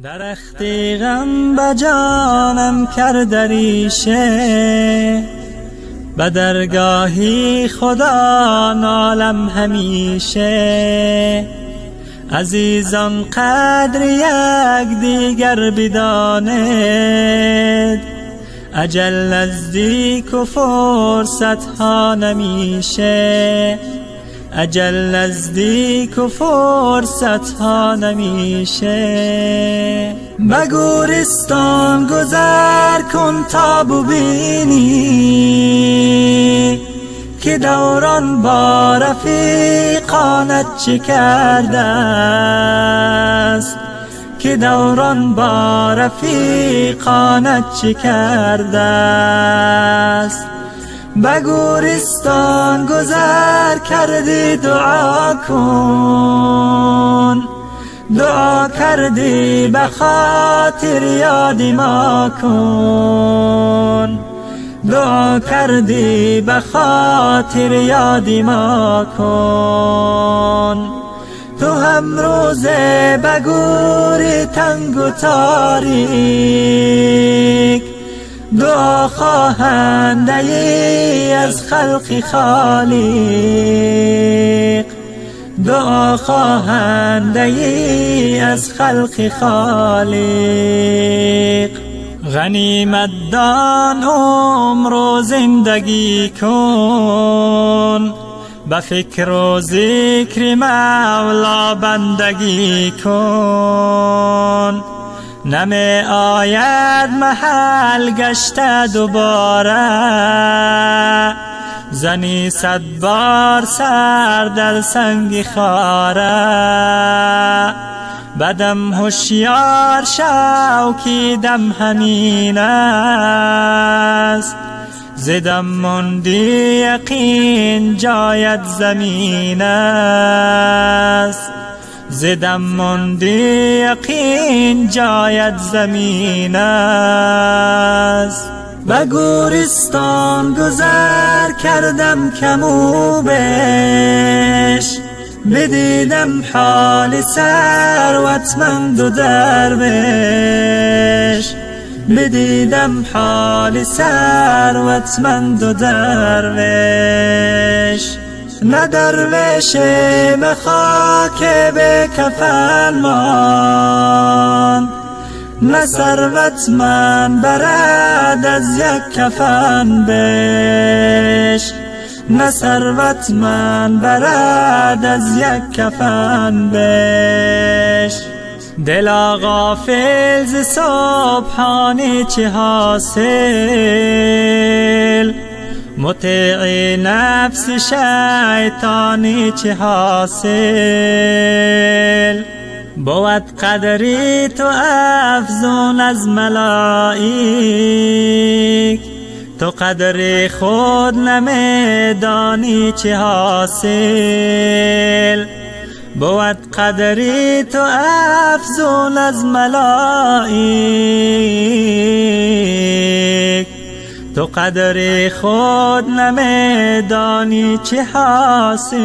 درختی غم به جانم کرد ریشه، به درگاهی خدا نالم همیشه. عزیزان قدر یک دیگر بدانید، اجل نزدیک و فرصت ها نمیشه. اجل نزدیک و فرصت ها نمیشه. به گورستان گذر کن تا ببینی که دوران با رفیقانت چه کرده است. که دوران با رفیقانت چه کرده است. به گورستان گذر کردی دعا کن، دعا کردی به خاطر یاد ما کن. دعا کردی به خاطر یاد ما کن. تو هم روزه به گور تنگ و تاریک، دعا خواهنده ای از خلق خالق. دعا خواهنده ای از خلق خالق. غنیمت دان عمر و زندگی کن، به فکر و ذکر مولا بندگی کن. نمی آید محل گشته دوباره، زنی 100 بار سر در سنگ خاره. بدم هوشیار شو که دم همین است، زدم مندی یقین جایت زمین است. زدم مندی یقین جایت زمین است. به گورستان گذر کردم کمو بیش، بدیدم حال ثروتمند و درویش. بدیدم حال ثروتمند و درویش. نه درویش به خاک به کفن ماند، نه ثروتمند برد از یک کفن بیش. نه ثروتمند برد از یک کفن بیش. دلا غافل ز سبحانی چه حاصل، مطیع نفس شیطانی چه حاصل. بود قدری تو افزون از ملائک، تو قدر خود نمیدانی چه حاصل. بود قدری تو افزون از ملائک، تو قدر خود نمیدانی چه حاصل.